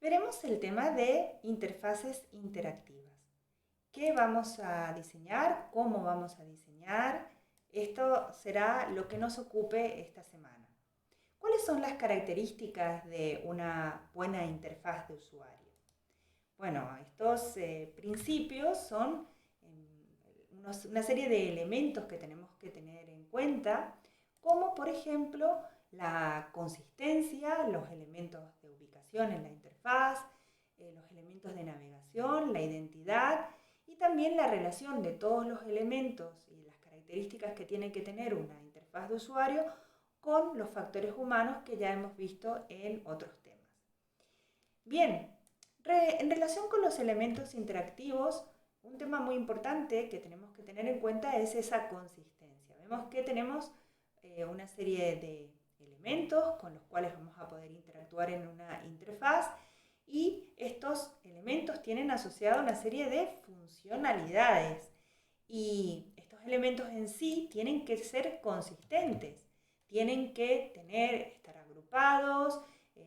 Veremos el tema de interfaces interactivas. ¿Qué vamos a diseñar? ¿Cómo vamos a diseñar? Esto será lo que nos ocupe esta semana. ¿Cuáles son las características de una buena interfaz de usuario? Bueno, estos principios son una serie de elementos que tenemos que tener en cuenta, como por ejemplo la consistencia, los elementos de ubicación en la interfaz, los elementos de navegación, la identidad y también la relación de todos los elementos y las características que tiene que tener una interfaz de usuario con los factores humanos que ya hemos visto en otros temas. Bien, en relación con los elementos interactivos, un tema muy importante que tenemos que tener en cuenta es esa consistencia. Vemos que tenemos una serie de elementos con los cuales vamos a poder interactuar en una interfaz y estos elementos tienen asociada una serie de funcionalidades y estos elementos en sí tienen que ser consistentes, tienen que estar agrupados,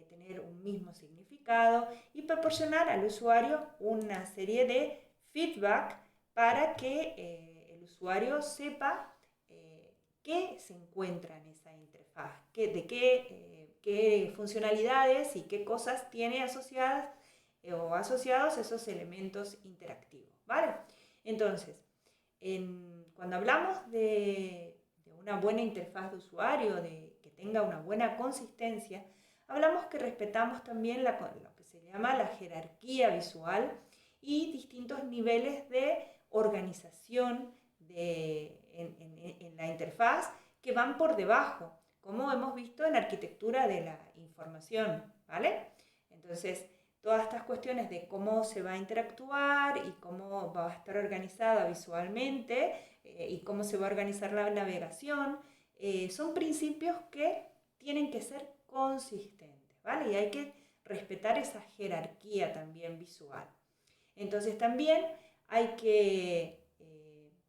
tener un mismo significado y proporcionar al usuario una serie de feedback para que el usuario sepa qué se encuentra en esa interfaz, qué funcionalidades y qué cosas tiene asociadas o asociados esos elementos interactivos, ¿vale? Entonces, cuando hablamos de una buena interfaz de usuario, de que tenga una buena consistencia, hablamos que respetamos también lo que se llama la jerarquía visual y distintos niveles de organización en la interfaz que van por debajo, como hemos visto en arquitectura de la información, ¿vale? Entonces, todas estas cuestiones de cómo se va a interactuar y cómo va a estar organizada visualmente y cómo se va a organizar la navegación, son principios que tienen que ser consistentes, ¿vale? Y hay que respetar esa jerarquía también visual. Entonces también hay que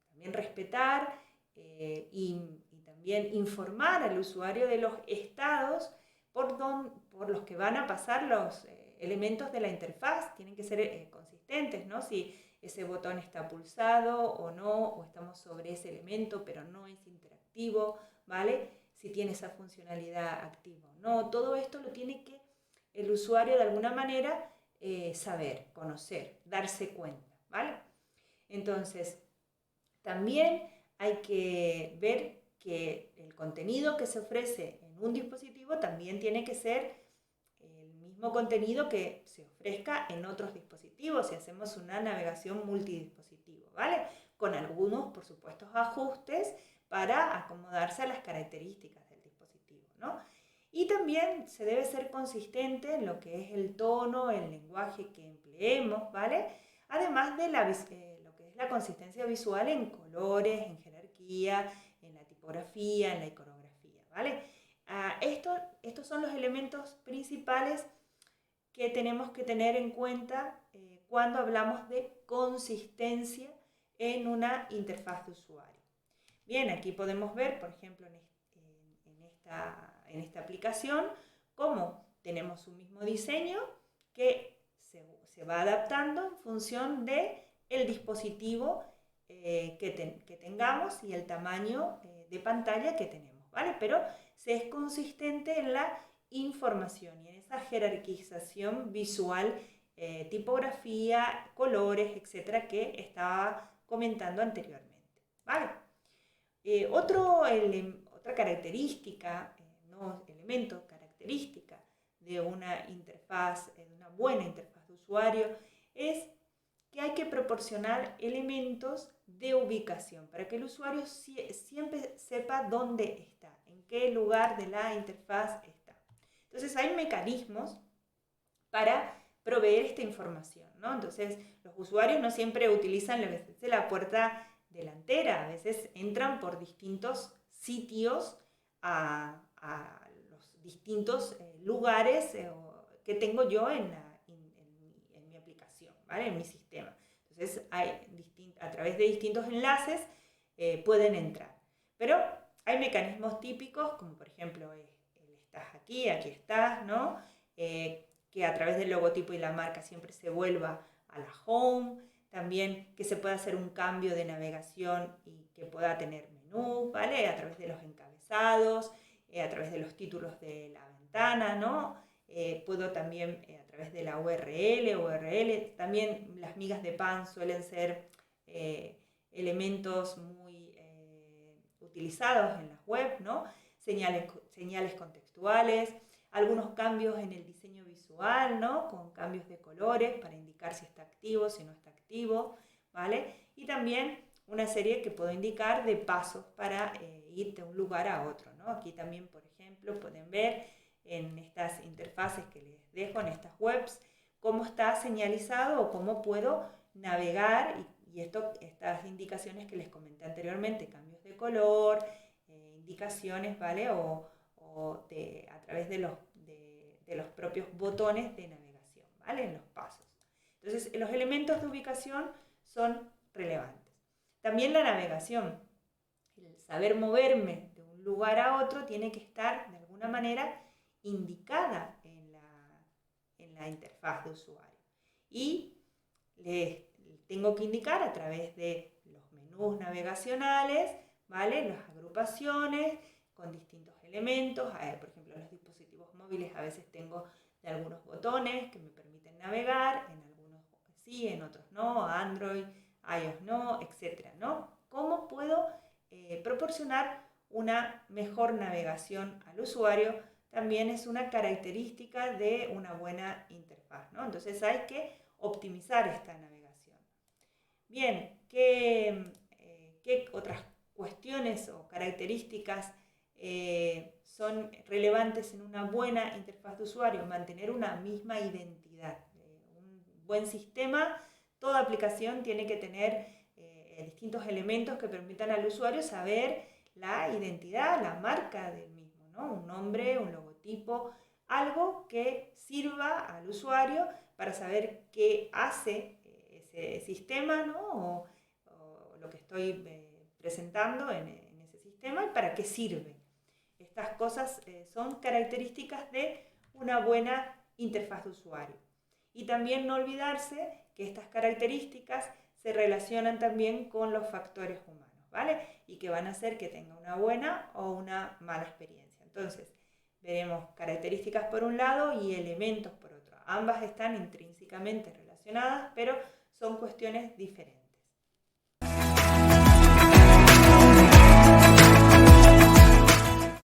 también respetar y también informar al usuario de los estados por los que van a pasar los elementos de la interfaz. Tienen que ser consistentes, ¿no? Si ese botón está pulsado o no, o estamos sobre ese elemento pero no es interactivo, ¿vale? Si tiene esa funcionalidad activa o no. Todo esto lo tiene que el usuario de alguna manera saber, conocer, darse cuenta, ¿vale? Entonces, también hay que ver que el contenido que se ofrece en un dispositivo también tiene que ser el mismo contenido que se ofrezca en otros dispositivos si hacemos una navegación multidispositivo, ¿vale? Con algunos, por supuesto, ajustes para acomodarse a las características del dispositivo, ¿no? Y también se debe ser consistente en lo que es el tono, el lenguaje que empleemos, ¿vale? Además de lo que es la consistencia visual en colores, en jerarquía, en la tipografía, en la iconografía, ¿vale? Estos son los elementos principales que tenemos que tener en cuenta cuando hablamos de consistencia en una interfaz de usuario. Bien, aquí podemos ver, por ejemplo, en esta aplicación, cómo tenemos un mismo diseño que se va adaptando en función del dispositivo que tengamos y el tamaño de pantalla que tenemos, ¿vale? Pero se es consistente en la información y en esa jerarquización visual, tipografía, colores, etcétera, que estaba comentando anteriormente, ¿vale? Otra característica, no elemento, característica de una interfaz, de una buena interfaz de usuario, es que hay que proporcionar elementos de ubicación para que el usuario siempre sepa dónde está, en qué lugar de la interfaz está. Entonces hay mecanismos para proveer esta información, ¿no? Entonces los usuarios no siempre utilizan la puerta delantera, a veces entran por distintos sitios a los distintos lugares que tengo yo en mi aplicación, ¿vale? En mi sistema. Entonces, a través de distintos enlaces pueden entrar. Pero hay mecanismos típicos, como por ejemplo, el estás aquí, aquí estás, ¿no? que a través del logotipo y la marca siempre se vuelva a la home, también que se pueda hacer un cambio de navegación y que pueda tener menú, ¿vale? A través de los encabezados, a través de los títulos de la ventana, ¿no? Puedo también a través de la URL, también las migas de pan suelen ser elementos muy utilizados en las web, ¿no? Señales contextuales, algunos cambios en el diseño visual, ¿no? Con cambios de colores para indicar si está activo, si no está activo, ¿vale? Y también una serie que puedo indicar de pasos para ir de un lugar a otro, ¿no? Aquí también, por ejemplo, pueden ver en estas interfaces que les dejo, en estas webs, cómo está señalizado o cómo puedo navegar y estas indicaciones que les comenté anteriormente, cambios de color, indicaciones, ¿vale? O a través de los propios botones de navegación, ¿vale? En los pasos. Entonces, los elementos de ubicación son relevantes. También la navegación, el saber moverme de un lugar a otro tiene que estar de alguna manera indicada en la interfaz de usuario. Y les tengo que indicar a través de los menús navegacionales, ¿vale? Las agrupaciones con distintos elementos. Por ejemplo, en los dispositivos móviles a veces tengo de algunos botones que me permiten navegar, en algunos sí, en otros no, Android, iOS no, etcétera, ¿no? ¿Cómo puedo proporcionar una mejor navegación al usuario? También es una característica de una buena interfaz, ¿no? Entonces hay que optimizar esta navegación. Bien, ¿qué otras cuestiones o características son relevantes en una buena interfaz de usuario? Mantener una misma identidad. Un buen sistema, toda aplicación tiene que tener distintos elementos que permitan al usuario saber la identidad, la marca del mismo, ¿no? Un nombre, un logotipo, algo que sirva al usuario para saber qué hace ese sistema, ¿no? o lo que estoy presentando en ese sistema y para qué sirve. Estas cosas son características de una buena interfaz de usuario. Y también no olvidarse que estas características se relacionan también con los factores humanos, ¿vale? Y que van a hacer que tenga una buena o una mala experiencia. Entonces, veremos características por un lado y elementos por otro. Ambas están intrínsecamente relacionadas, pero son cuestiones diferentes.